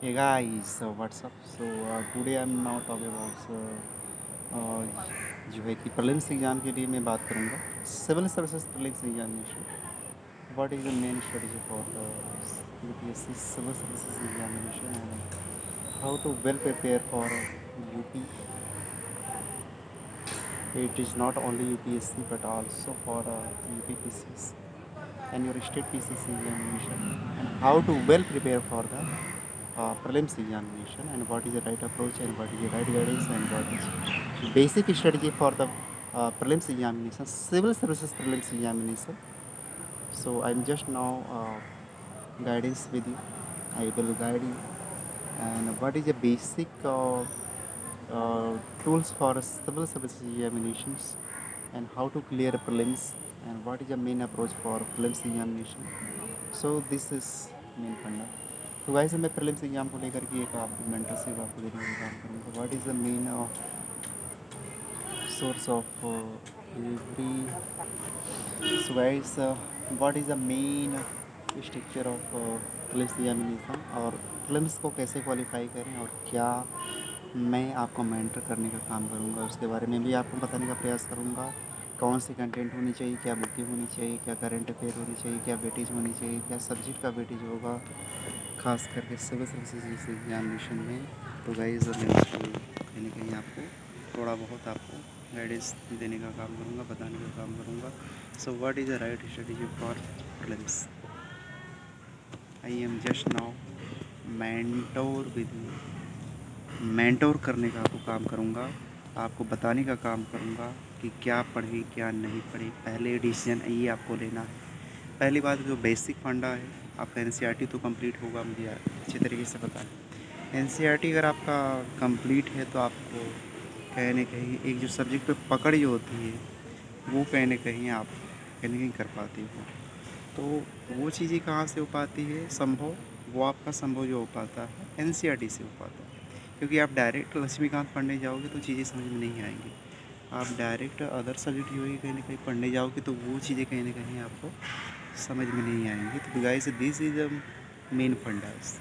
Hey guys, what's up? Today I'm now talking about जो है कि प्रीलिम्स एग्ज़ाम के लिए मैं बात करूँगा civil services prelims examination. What is the main strategy for the UPSC civil services examination and how to well prepare for UP. It is not only UPSC but also for UP PCS and your state PCC examination, and how to well prepare for the prelims examination, and what is the right approach and what is the right guidance and what is basic strategy for the prelims examination, civil services prelims examination. So I'm just now guidance with you. I will guide you and what is the basic tools for civil services examinations and how to clear prelims and what is the main approach for prelims examination. So this is main funda. तो guys मैं prelims exam को लेकर के एक आपको mentorship आपको देने का काम करूँगा। What is the main source of every. So guys what is the main structure of prelims examination और प्रीलिम्स को कैसे क्वालिफाई करें और क्या मैं आपको मेंटर करने का काम करूँगा, उसके बारे में भी आपको बताने का प्रयास करूँगा। कौन सी कंटेंट होनी चाहिए, क्या बुकें होनी चाहिए, क्या करंट अफेयर होनी चाहिए, क्या वेटेज होनी चाहिए, क्या सब्जेक्ट का वेटेज होगा, खास करके सिविल सर्विसेज एग्जामिनेशन में। तो गाइस मैं उसको कहीं ना कहीं आपको थोड़ा बहुत आपको गाइडेंस देने का काम करूँगा, बताने का काम करूँगा। So what is the right strategy for prelims. I am just now mentor with you. Mentor करने का आपको काम करूँगा, आपको बताने का काम करूँगा कि क्या पढ़े क्या नहीं पढ़े। पहले डिसीजन ये आपको लेना है। पहली बात जो बेसिक फंडा है आपका एनसीईआरटी तो कंप्लीट होगा, मुझे अच्छे तरीके से पता है। एनसीईआरटी अगर आपका कंप्लीट है तो आपको कहीं न कहीं एक जो सब्जेक्ट पे पकड़ जो होती है वो कहीं न कहीं आप कहीं न कहीं कर पाते हो। तो वो चीज़ें कहाँ से हो पाती है संभव, वो आपका संभव जो हो पाता है एनसीईआरटी से हो पाता है। क्योंकि आप डायरेक्ट लक्ष्मीकांत पढ़ने जाओगे तो चीज़ें समझ में नहीं आएंगी। आप डायरेक्ट अदर सब्जेक्ट जो है कहीं ना कहीं पढ़ने जाओगे तो वो चीज़ें कहीं ना कहीं आपको समझ में नहीं आएंगी। तो guys this is the main fundas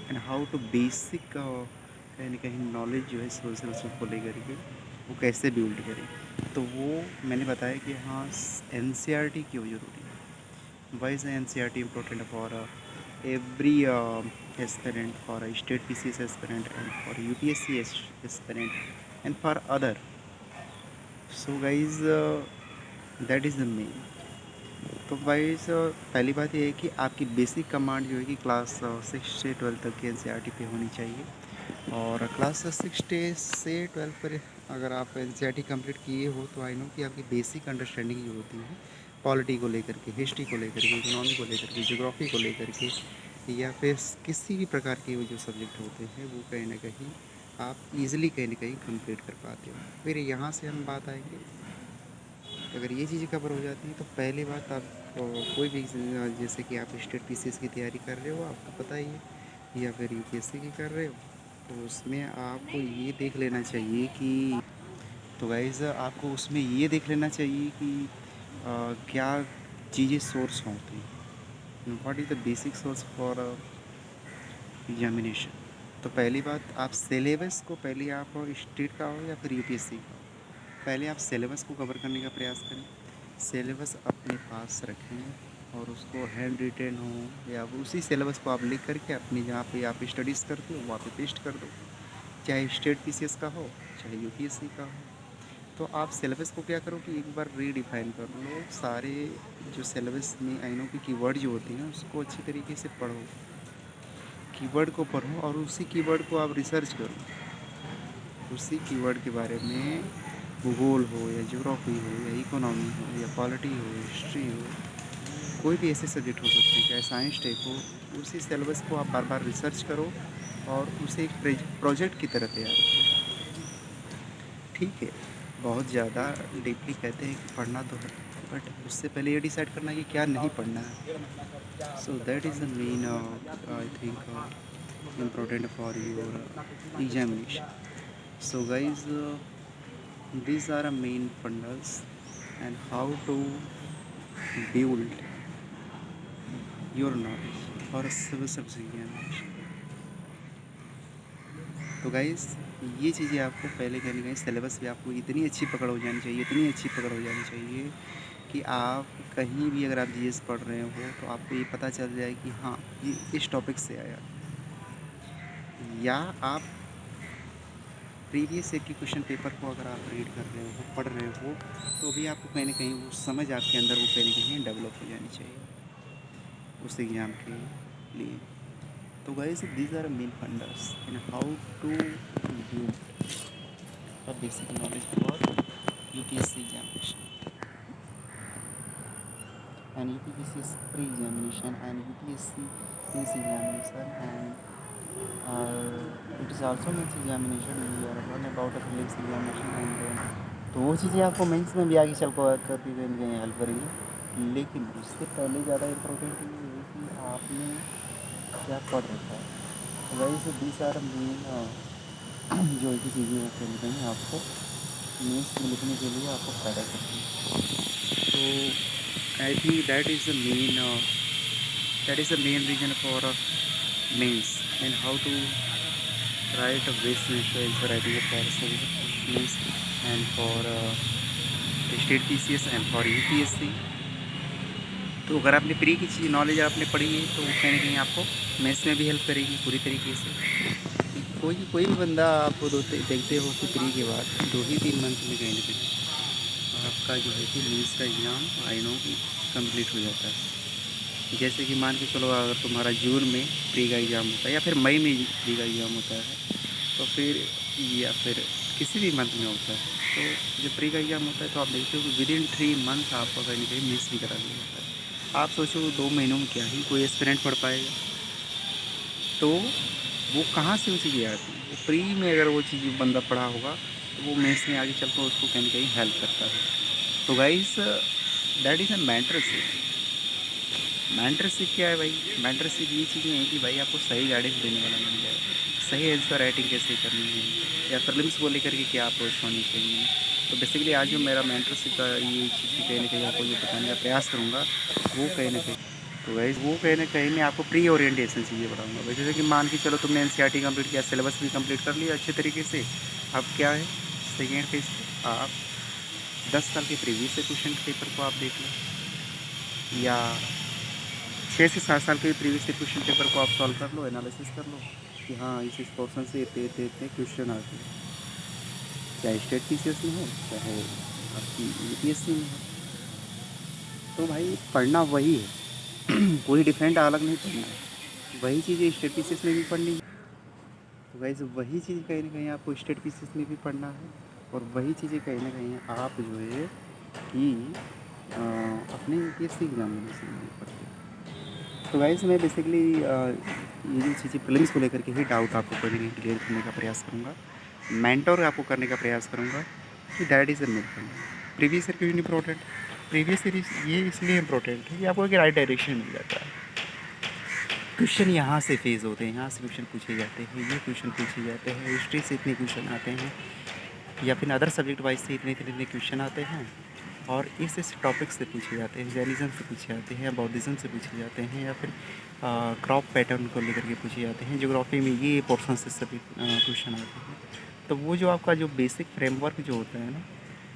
and how to basic कहीं ना कहीं नॉलेज जो है सोशल को लेकर के वो कैसे बिल्ड करें। तो वो मैंने बताया कि हाँ एन क्यों ज़रूरी है। Why is an important for every aspirant, for a state PCS aspirant and for UPSC aspirant and for other. So guys that is the main। तो गाइस पहली बात ये है कि आपकी बेसिक कमांड जो है कि क्लास 6 से 12 तक की एनसीईआरटी पे होनी चाहिए। और क्लास 6 से 12 पर अगर आप एनसीईआरटी कंप्लीट किए हो तो आई नो कि आपकी बेसिक अंडरस्टैंडिंग जो होती है पॉलिटी को लेकर के, हिस्ट्री को लेकर के, इकोनॉमी को लेकर के, ज्योग्राफी को लेकर के, या फिर किसी भी प्रकार के वो जो सब्जेक्ट होते हैं वो कहीं ना कहीं आप इजीली कहीं ना कहीं कंप्लीट कर पाते हो। फिर यहाँ से हम बात आएंगे, अगर ये चीज़ें कवर हो जाती हैं तो पहली बात आप कोई भी जैसे कि आप स्टेट पीसीएस की तैयारी कर रहे हो आपको पता ही है, या फिर यूपीएससी की कर रहे हो तो उसमें आपको ये देख लेना चाहिए कि तो गाइज़ आपको उसमें ये देख लेना चाहिए कि क्या चीज़ें सोर्स होती हैं, what is the basic source for examination. तो पहली बात आप सिलेबस को पहले आप स्टेट का हो या फिर यूपीएससी का हो, पहले आप सिलेबस को कवर करने का प्रयास करें। सिलेबस अपने पास रखें और उसको हैंड रिटेन हो या उसी सिलेबस को आप लिख करके अपनी जहाँ पे आप स्टडीज़ करते हो वहाँ पे पेस्ट कर दो, चाहे स्टेट पीसीएस का हो चाहे यूपीएससी का हो। तो आप सिलेबस को क्या करो कि एक बार रीडिफाइन कर लो सारे जो सिलेबस में आई नो की कीवर्ड जो होती हैं उसको अच्छी तरीके से पढ़ो, कीवर्ड को पढ़ो और उसी कीवर्ड को आप रिसर्च करो। उसी कीवर्ड के बारे में भूगोल हो या ज्योग्राफी हो या इकोनॉमी हो या पॉलिटी हो या हिस्ट्री हो, कोई भी ऐसे सब्जेक्ट हो सकते हैं चाहे साइंस टाइप हो, उसी सिलेबस को आप बार बार रिसर्च करो और उसे एक प्रोजेक्ट की तरह तैयार करो। ठीक है, बहुत ज़्यादा डीपली कहते हैं कि पढ़ना तो है बट उससे पहले ये डिसाइड करना है कि क्या नहीं पढ़ना है। So that is the main I think important for your examination. So guys these are a main fundamentals and how to build your knowledge for a civil service examination। तो गाइस ये चीज़ें आपको पहले कहीं न कहीं सिलेबस पे आपको इतनी अच्छी पकड़ हो जानी चाहिए, इतनी अच्छी पकड़ हो जानी चाहिए कि आप कहीं भी अगर आप जीएस पढ़ रहे हो तो आपको ये पता चल जाए कि हाँ, ये इस टॉपिक से आया। या आप प्रीवियस ईयर के क्वेश्चन पेपर को अगर आप रीड कर रहे हो, पढ़ रहे हो, तो भी आपको कहीं न कहीं वो समझ आपके अंदर वो कहीं न कहीं डेवलप हो जानी चाहिए उस एग्ज़ाम के लिए। तो guys these are main fundas in how to build a basic knowledge for UPSC examination and UPSC is pre-examination and UPSC is examination and it is also means examination we are learn about the prelims examination and then तो वो चीज़ें आपको mains में भी आगे चल कर कभी कहीं हेल्प करेगी। लेकिन उससे पहले ज़्यादा इम्पोर्टेंट ये है कि आपने क्या पढ़ रखा है। तो वही से 20 मेन जो की चीज़ें वो कहीं ना कहीं आपको मेंस में लिखने के लिए आपको फ़ायदा करती है। तो I think that is the main reason for means and how to write a best answer writing a for means and for state PCS and for UPSC। तो अगर आपने प्री की चीज़ नॉलेज आपने पढ़ी है तो वो कहीं ना कहीं आपको मेंस में भी हेल्प करेगी पूरी तरीके से। कोई भी बंदा आपको देखते हो कि प्री के बाद 2 ही 3 मंथ में कहीं ना कहीं आपका जो है कि मेंस का एग्ज़ाम आई नो कि कम्प्लीट हो जाता है। जैसे कि मान के चलो अगर तुम्हारा जून में प्री का एग्ज़ाम होता है या फिर मई में प्री का एग्ज़ाम होता है तो फिर या फिर किसी भी मंथ में होता है तो जब प्री का एग्ज़ाम होता है तो आप देखते हो कि विदिन 3 मंथ आपका कहीं ना कहीं मिस भी करा दिया जाता है। आप सोचो 2 महीनों में क्या ही कोई एस्पिरेंट पढ़ पाएगा। तो वो कहाँ से वो चीज़ें आती हैं, वो प्री में अगर वो चीज़ बंदा पढ़ा होगा तो वो मेंस में आगे चल कर उसको कहीं ना कहीं हेल्प करता है। तो guys that is a mentorship क्या है भाई। मेंटरशिप ये चीज़ें हैं कि भाई आपको सही गाइडेंस देने वाला मिल जाए, सही आंसर राइटिंग कैसे करनी है या प्रीलिम्स को लेकर के क्या अप्रोच होनी चाहिए। तो बेसिकली आज जो मेरा मेंटरशिप का ये चीज़ कहीं ना कहीं आपको ये बताने का प्रयास करूँगा वो कहीं ना कहीं तो भाई वो कहीं ना कहीं मैं आपको प्री ओरिएंटेशन चीज़ें बताऊँगा भाई। जैसे कि मान के चलो तुमने एनसीईआरटी कंप्लीट किया, सिलेबस भी कंप्लीट कर लिया अच्छे तरीके से। अब क्या है सेकेंड फेज आप 10 साल के प्रीवियस से क्वेश्चन पेपर को आप देख लो या 6 से 7 साल के प्रीवियस क्वेश्चन पेपर को आप सॉल्व कर लो, एनालिसिस कर लो कि हाँ इस पोर्शन से इतने क्वेश्चन आते हैं, चाहे स्टेट पीसीएस में हो चाहे आपकी यूपीएससी में हो। तो भाई पढ़ना वही है कोई डिफरेंट अलग नहीं पढ़ना है, वही चीज़ें स्टेट पीसीएस में भी पढ़नी है। तो वैसे वही चीज़ कहीं ना कहीं आपको स्टेट पीसीएस में भी पढ़ना है और वही चीज़ें कहीं ना कहीं आप जो है कि अपने यूपीएससी एग्जामिनेशन में पढ़ते हैं। तो गाइस मैं बेसिकली ये जो चीज़ें प्रीलिम्स को लेकर के ही डाउट आपको कहीं ना क्लियर करने का प्रयास करूँगा, मेंटोर आपको करने का प्रयास करूँगा कि that is a method. Previous year क्यों इम्पोर्टेंट, प्रीवियस ईयर ये इसलिए इम्पोर्टेंट है कि आपको एक राइट डायरेक्शन मिल जाता है। क्वेश्चन यहाँ से फेज होते हैं, यहाँ से क्वेश्चन पूछे जाते हैं, ये क्वेश्चन पूछे जाते हैं, हिस्ट्री से इतने क्वेश्चन आते हैं या फिर अदर सब्जेक्ट वाइज से इतने क्वेश्चन आते हैं और इस टॉपिक से पूछे जाते हैं, जैनिज़्म से पूछे जाते हैं, बौद्धिज़्म से पूछे जाते हैं या फिर क्रॉप पैटर्न को लेकर के पूछे जाते हैं, ज्योग्राफी में ये पोर्शन से सभी क्वेश्चन आते हैं। तो वो जो आपका जो बेसिक फ्रेमवर्क जो होता है ना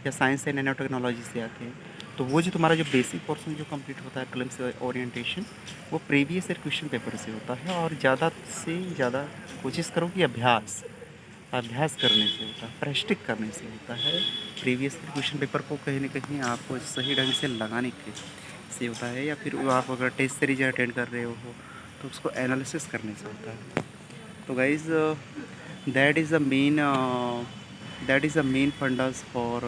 या साइंस एंड नैनो टेक्नोलॉजी से आते हैं, तो वो जो तुम्हारा जो बेसिक पोर्शन जो कंप्लीट होता है प्रीलिम्स ओरिएंटेशन वो प्रीवियस ईयर क्वेश्चन पेपर से होता है और ज़्यादा से ज़्यादा कोशिश करो कि अभ्यास करने से होता है, प्रैक्टिस करने से होता है। प्रीवियस क्वेश्चन पेपर को कहीं ना कहीं आपको सही ढंग से लगाने के से होता है या फिर आप अगर टेस्ट सीरीज अटेंड कर रहे हो तो उसको एनालिसिस करने से होता है। तो guys that is the main fundas for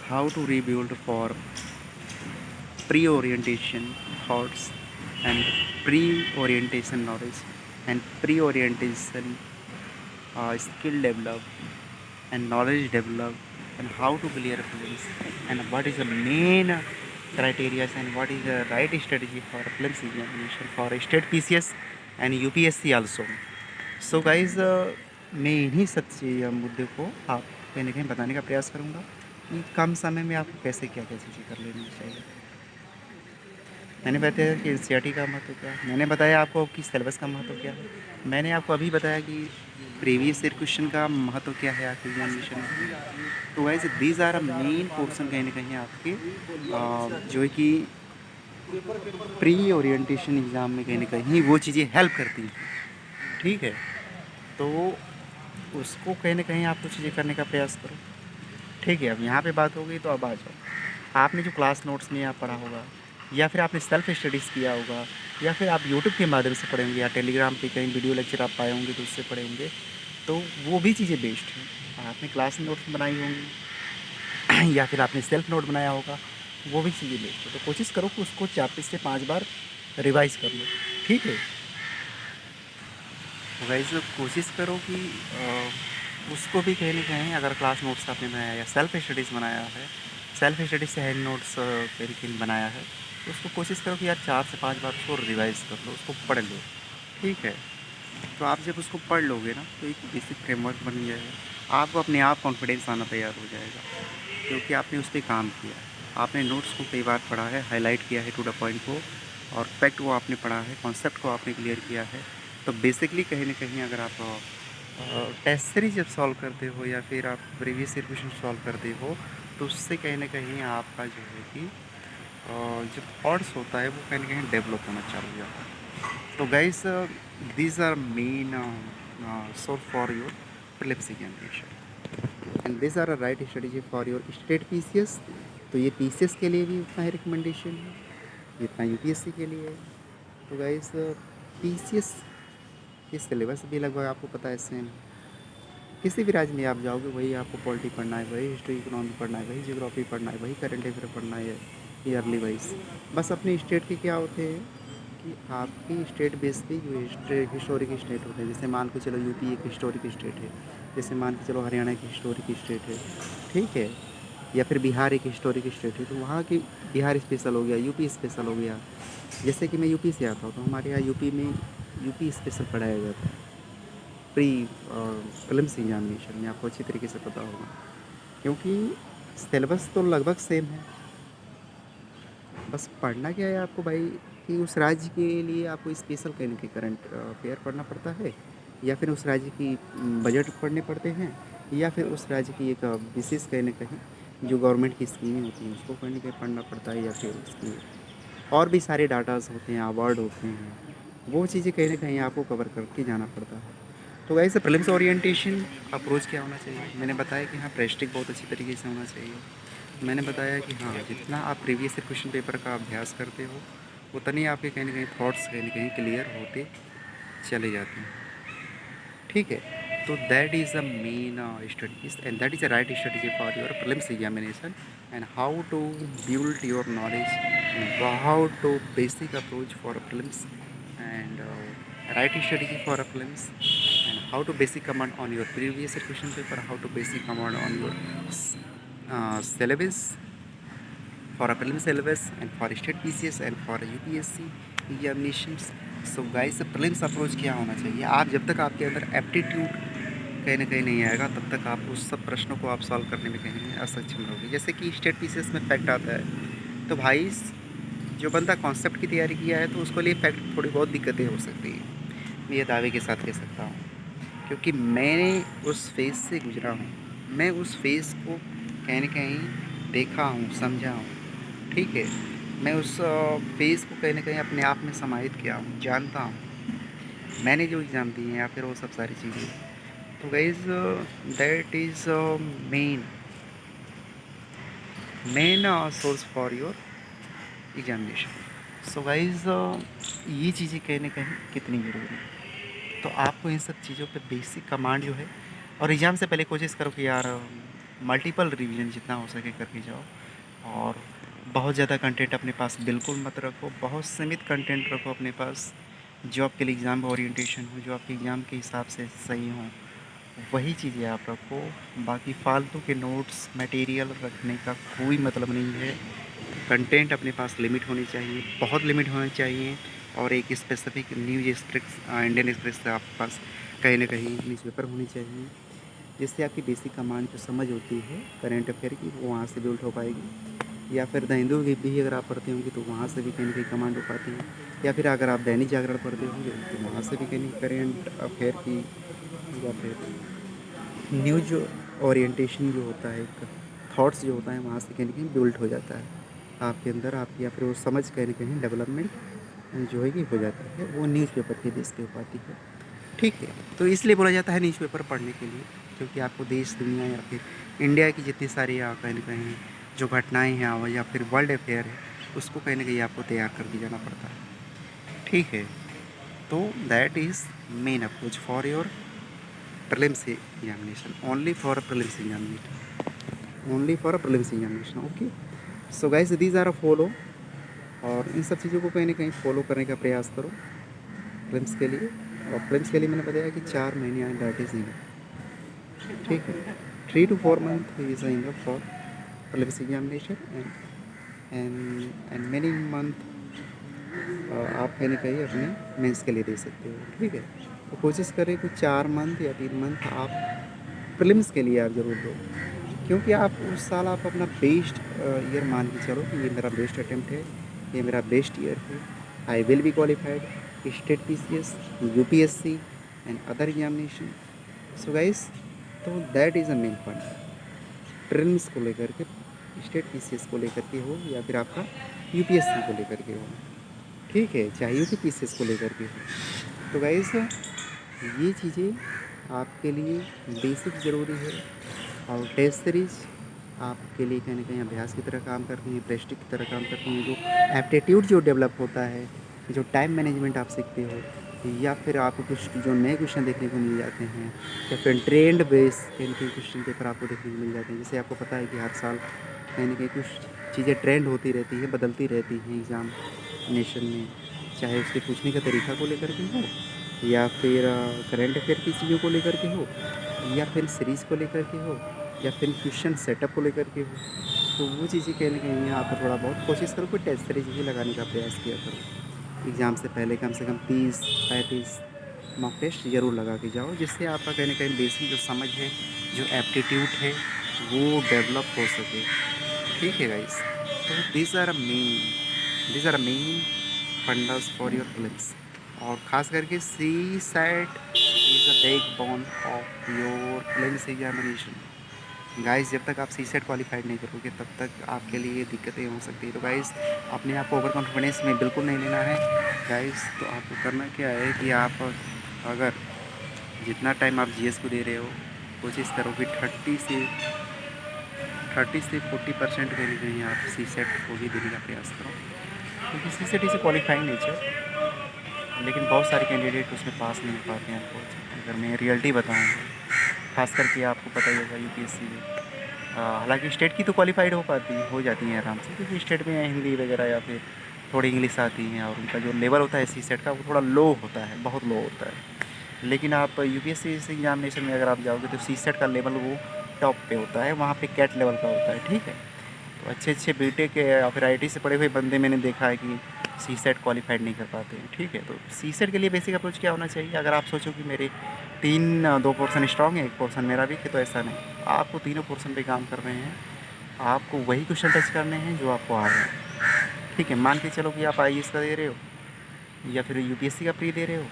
how to rebuild for pre orientation thoughts and pre orientation knowledge and pre orientation skill develop and knowledge develop and how to clear prelims and what is the main criteria and what is the right strategy for prelims examination for state PCS and UPSC also। So guys मैं इन्हीं सब मुद्दे को आप कहीं ना कहीं बताने का प्रयास करूँगा कि कम समय में आपको कैसे क्या क्या चीज़ें कर लेनी चाहिए। मैंने बताया कि एनसीईआरटी का महत्व क्या है, मैंने बताया आपको कि सिलेबस का महत्व क्या है, मैंने आपको अभी बताया कि प्रीवियस ईयर क्वेश्चन का महत्व क्या है आपके एग्जामिनेशन में। तो guys these are a main portion कहीं ना कहीं आपके जो है कि प्री ओरिएंटेशन एग्ज़ाम में कहीं ना कहीं वो चीज़ें हेल्प करती हैं। ठीक है, तो उसको कहीं ना कहीं आपको चीज़ें करने का प्रयास करो। ठीक है, अब यहाँ पे बात हो गई, तो अब आ जाओ। आपने जो क्लास नोट्स में आप पढ़ा होगा, या फिर आपने सेल्फ स्टडीज़ किया होगा, या फिर आप यूट्यूब के माध्यम से पढ़े होंगे, या टेलीग्राम पे कहीं वीडियो लेक्चर आप पाए होंगे तो उससे पढ़े होंगे, तो वो भी चीज़ें बेस्ट हैं। आपने क्लास नोट्स बनाई होंगी या फिर आपने सेल्फ नोट बनाया होगा, वो भी चीज़ें बेस्ट है। तो कोशिश करो कि उसको 4 से 5 बार रिवाइज़ कर लो। ठीक है, तो गाइस कोशिश करो कि उसको भी कहीं ना कहीं, अगर क्लास नोट्स आपने बनाया या सेल्फ स्टडीज़ बनाया है, सेल्फ स्टडीज़ से हैंड नोट्स कहीं ना कहीं बनाया है, तो उसको कोशिश करो कि यार 4 से 5 बार उसको रिवाइज़ कर लो, उसको पढ़ लो। ठीक है, तो आप जब उसको पढ़ लोगे ना, तो एक बेसिक फ्रेमवर्क बन जाएगा, आपको अपने आप कॉन्फिडेंस आना तैयार हो जाएगा, क्योंकि आपने उस पर काम किया है। आपने नोट्स को कई बार पढ़ा है, हाईलाइट किया है टू द पॉइंट को, और फैक्ट को आपने पढ़ा है, कॉन्सेप्ट को आपने क्लियर किया है। तो बेसिकली कहीं ना कहीं अगर आप टेस्ट सीरीज जब सॉल्व करते हो, या फिर आप प्रीवियस ईयर क्वेश्चन सॉल्व करते हो, तो उससे कहीं ना कहीं आपका जो है कि जो थॉट्स होता है वो कहीं ना कहीं डेवलप होना चालू हो जाता है। तो guys these are main source for your prelims examination, and these are a right strategy for your state PCS। तो ये PCS के लिए भी उतना ही रिकमेंडेशन है जितना UPSC के लिए है। तो गाइस PCS के सिलेबस भी लगभग आपको पता है सेम। किसी भी राज्य में आप जाओगे वही आपको पॉलिटी पढ़ना है, वही हिस्ट्री इकोनॉमी पढ़ना है, वही जियोग्राफी पढ़ना है, वही करंट अफेयर पढ़ना है ईयरली वाइज। बस अपने स्टेट के क्या होते हैं कि आपकी स्टेट बेस पे जो हिस्टोरिक स्टेट होते हैं, जैसे मान के चलो यूपी एक हिस्टोरिक स्टेट है, जैसे मान के चलो हरियाणा की हिस्टोरिक स्टेट है। ठीक है, या फिर बिहार एक हिस्टोरिक स्टेट है, तो वहाँ की बिहार स्पेशल हो गया, यूपी स्पेशल हो गया। जैसे कि मैं यूपी से आता हूँ, तो हमारे यहाँ यूपी में यूपी स्पेशल पढ़ाया जाता है प्री प्रीलिम्स एग्जामिनेशन में, आपको अच्छी तरीके से पता होगा, क्योंकि सिलेबस तो लगभग सेम है। बस पढ़ना क्या है आपको भाई, कि उस राज्य के लिए आपको स्पेशल कहीं ना कहीं करंट अफेयर पढ़ना पड़ता है, या फिर उस राज्य की बजट पढ़ने पड़ते हैं, या फिर उस राज्य की एक विशेष कहीं ना कहीं जो गवर्नमेंट की स्कीमें होती हैं उसको कहीं ना कहीं पढ़ना पड़ता है, या फिर उसकी और भी सारे डाटाज होते हैं, अवार्ड होते हैं, वो चीज़ें कहीं ना कहीं आपको कवर करके जाना पड़ता है। तो वैसे प्रीलिम्स ओरिएंटेशन अप्रोच क्या होना चाहिए, मैंने बताया कि हाँ प्रेस्टिक बहुत अच्छी तरीके से होना चाहिए। मैंने बताया कि हाँ जितना आप प्रीवियस क्वेश्चन पेपर का अभ्यास करते हो, उतने ही आपके कहीं ना कहीं थॉट्स कहीं ना कहीं क्लियर होते चले जाते हैं। ठीक है, तो that is a main studies, and that is a right strategy for your prelims examination, and how to build your knowledge, and how to basic approach for prelims, and right strategy for a prelims, and how to basic command on your previous question paper, how to basic command on your syllabus for a prelim syllabus, and for state PCS and for UPSC examinations। So guys prelims approach क्या होना चाहिए, आप जब तक आपके अंदर aptitude कहीं ना कहीं नहीं आएगा, तब तक आप उस सब प्रश्नों को आप सॉल्व करने में कहीं ना कहीं असक्षम रहोगे। जैसे कि स्टेट PCS में फैक्ट आता है, तो भाई जो बंदा कॉन्सेप्ट की तैयारी किया है, तो उसके लिए फैक्ट थोड़ी बहुत दिक्कतें हो सकती हैं, मैं ये दावे के साथ कह सकता हूँ, क्योंकि मैंने उस फेज़ से गुजरा हूँ। मैं उस फेज़ को कहीं न कहीं देखा हूँ, समझा हूँ। ठीक है, मैं उस फेज़ को कहीं न कहीं अपने आप में समाहित किया हूँ, जानता हूँ। मैंने जो एग्ज़ाम दिए हैं या फिर वो सब सारी चीज़ें। तो guys that is main main source for your examination. So guys ये चीज़ें कहीं न कहीं कितनी ज़रूरी है। तो आपको इन सब चीज़ों पे बेसिक कमांड जो है, और एग्ज़ाम से पहले कोशिश करो कि यार मल्टीपल रिवीजन जितना हो सके करके जाओ, और बहुत ज़्यादा कंटेंट अपने पास बिल्कुल मत रखो, बहुत सीमित कंटेंट रखो अपने पास, जो आपके लिए एग्ज़ाम ओरिएंटेशन हो, जो आपके एग्ज़ाम के हिसाब से सही हो, वही चीज़ें आप रखो। बाकी फ़ालतू के नोट्स मटेरियल रखने का कोई मतलब नहीं है। कंटेंट अपने पास लिमिट होनी चाहिए, बहुत लिमिट होनी चाहिए, और एक specific news express Indian express से आपके पास कहीं ना कहीं न्यूज़पेपर होनी चाहिए, जिससे आपकी बेसिक कमांड जो समझ होती है करेंट अफेयर की, वो वहाँ से बिल्ड हो पाएगी। या फिर द हिंदू की भी अगर आप पढ़ते होंगे, तो वहाँ से भी कहीं ना कहीं कमांड हो पाती है। या फिर अगर आप दैनिक जागरण पढ़ते होंगे, तो वहाँ से भी कहीं करेंट अफेयर की या फिर न्यूज ओरिएंटेशन जो होता है, एक थॉट्स जो होता है वहाँ से कहीं न कहीं बिल्ड हो जाता है आपके अंदर, आप या फिर वो समझ कहीं न कहीं डेवलपमेंट जो है कि हो जाती है, वो न्यूज़पेपर के बेस पे हो पाती है। ठीक है, तो इसलिए बोला जाता है न्यूज़पेपर पढ़ने के लिए, क्योंकि आपको देश दुनिया या फिर इंडिया की जितनी सारी कहीं न कहीं जो घटनाएँ हैं या फिर वर्ल्ड अफेयर है, उसको कहीं न कहीं आपको तैयार करके जाना पड़ता है। ठीक है, तो that is main approach for your prelims examination, only for prelims examination, only for prelims examination, okay. So guys, these are a follow, और इन सब चीज़ों को कहीं ना कहीं फॉलो करने का प्रयास करो प्रिलिम्स के लिए। और प्रिलिम्स के लिए मैंने बताया कि 4 महीने आए, दैट इज़ इनफ। ठीक है, 3 to 4 month is enough for prelims examination, and many month आप कहीं ना कहीं अपने मेंस के लिए दे सकते हो। ठीक है, तो कोशिश करें कि 4 मंथ या 3 मंथ आप प्रीलिम्स के लिए आप ज़रूर दो, क्योंकि आप उस साल आप अपना बेस्ट ईयर मान के चलो कि ये मेरा बेस्ट अटेम्प्ट है, ये मेरा बेस्ट ईयर है, I will be qualified state PCS, UPSC and other examination. So guys, तो that is a main point prelims को लेकर के, स्टेट पीसीएस को लेकर के हो या फिर आपका यूपीएससी को लेकर के हो। ठीक है, चाहे यूपीएससी को लेकर के हो। तो गाइस, ये चीज़ें आपके लिए बेसिक ज़रूरी है, और टेस्ट सीरीज आपके लिए कहीं न कहीं अभ्यास की तरह काम करती हैं, प्रैक्टिस की तरह काम करती हैं। जो एप्टीट्यूड जो डेवलप होता है, जो टाइम मैनेजमेंट आप सीखते हो, या फिर आपको कुछ जो नए क्वेश्चन देखने को मिल जाते हैं, या फिर ट्रेंड बेस कहीं न कहीं क्वेश्चन पेपर आपको देखने को मिल जाते हैं। जैसे आपको पता है कि हर साल कहीं न कहीं कुछ चीज़ें ट्रेंड होती रहती है, बदलती रहती हैं एग्ज़ामिनेशन में, चाहे उसके पूछने का तरीका को लेकर के हो, या फिर करंट अफेयर की चीज़ों को लेकर के हो, या फिर सीरीज़ को लेकर के हो, या फिर क्वेश्चन सेटअप को लेकर के हो। तो वो चीज़ें कहीं न कहीं आप थोड़ा बहुत कोशिश करो कि टेस्ट सीरीज ही लगाने का प्रयास किया करो। एग्ज़ाम से पहले कम से कम 30-35 मॉक टेस्ट ज़रूर लगा के जाओ, जिससे आपका कहीं न कहीं बेसिक जो समझ है, जो एप्टीट्यूड है, वो डेवलप हो सके। ठीक है गाइस, तो these are main fundas for your prelims. और ख़ास करके CSAT is a backbone of your prelims examination. Guys, जब तक आप सी सेट क्वालिफाइड नहीं करोगे तब तक आपके लिए दिक्कतें हो सकती है। तो गाइस, अपने आप को ओवर कॉन्फिडेंस में बिल्कुल नहीं लेना है गाइस। तो आपको करना क्या है कि आप अगर जितना टाइम आप जीएस को दे रहे हो, कोशिश करो कि 30 से 40% कहीं ना कहीं आप सी सेट को भी देने का प्रयास करो, क्योंकि CSAT is a qualifying nature. लेकिन बहुत सारे कैंडिडेट उसमें पास नहीं हो पाते हैं। आपको अगर मैं रियलिटी बताऊँ, खास करके आपको पता ही होगा यूपीएससी में, हालांकि स्टेट की तो क्वालिफाइड हो जाती हैं आराम से, क्योंकि स्टेट में हिंदी वगैरह या फिर थोड़ी इंग्लिश आती हैं, और उनका जो लेवल होता है सी सेट का, वो थोड़ा लो होता है, बहुत लो होता है। लेकिन आप यूपीएससी एग्जामिनेशन में अगर आप जाओगे तो सी सेट का लेवल वो टॉप पे होता है, वहाँ पे कैट लेवल का होता है। ठीक है, तो अच्छे अच्छे बीटेक या फिर आईटी से पढ़े हुए बंदे मैंने देखा है कि सी सेट क्वालिफाइड नहीं कर पाते हैं। ठीक है, तो सी सेट के लिए बेसिक अप्रोच क्या होना चाहिए? अगर आप सोचो कि मेरे दो पोर्शन स्ट्रॉन्ग है, एक पोर्शन मेरा वीक है, तो ऐसा नहीं, आपको तीनों पोर्शन पे काम कर रहे हैं। आपको वही क्वेश्चन टच करने हैं जो आपको आ रहे हैं। ठीक है, मान के चलो कि आप आईएएस का दे रहे हो या फिर यूपीएससी का प्री दे रहे हो,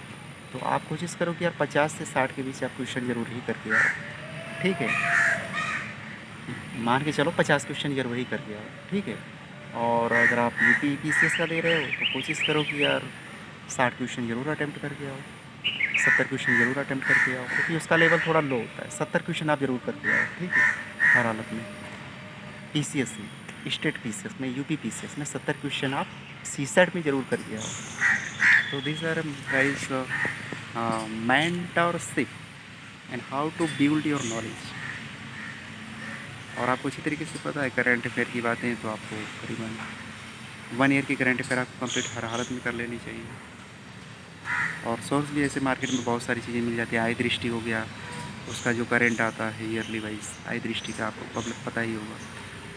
तो आप कोशिश करो कि यार 50 से 60 के बीच आप क्वेश्चन जरूर ही करके आओ। ठीक है, मान के चलो 50 क्वेश्चन जरूर ही करके आओ। ठीक है, और अगर आप यूपी पीसीएस का दे रहे हो तो कोशिश करो कि यार 60 क्वेश्चन जरूर अटैम्प्ट करके आओ, 70 क्वेश्चन जरूर अटैम्प्ट करके आओ, क्योंकि उसका लेवल थोड़ा लो होता है। 70 क्वेश्चन आप जरूर करके आओ। ठीक है, हर हालत में पीसीएस में, स्टेट पीसीएस में, यूपी पीसीएस में 70 क्वेश्चन आप सी सेट में ज़रूर करके आओ। तो this are guys mentorship and how to build your knowledge. और आपको अच्छी तरीके से पता है करंट अफेयर की बातें, तो आपको करीबन 1 ईयर की करंट अफेयर आपको कंप्लीट हर हालत में कर लेनी चाहिए। और सोर्स भी ऐसे मार्केट में बहुत सारी चीज़ें मिल जाती है। आई दृष्टि हो गया, उसका जो करंट आता है ईयरली वाइज, आई दृष्टि का आपको पब्लिक पता ही होगा।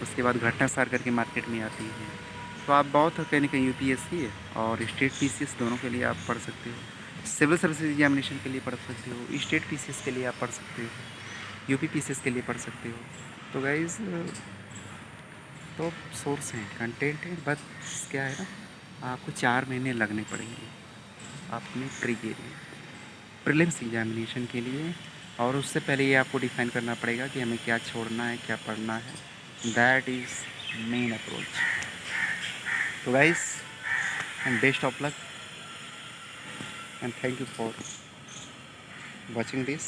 उसके बाद घटना सार करके मार्केट में आती है। तो आप बहुत कहीं ना कहीं यूपीएससी है और स्टेट पीसीएस दोनों के लिए आप पढ़ सकते हो। सिविल सर्विस एग्जामिनेशन के लिए पढ़ सकते हो, स्टेट पीसीएस के लिए आप पढ़ सकते हो, यूपी पीसीएस के लिए पढ़ सकते हो। तो गाइज़, तो सोर्स हैं, कंटेंट है, बस क्या है ना, आपको 4 महीने लगने पड़ेंगे अपने प्री के लिए, प्रीलिम्स एग्जामिनेशन के लिए और उससे पहले ये आपको डिफाइन करना पड़ेगा कि हमें क्या छोड़ना है, क्या पढ़ना है। That is main approach. तो guys, and best of luck, and thank you for watching this.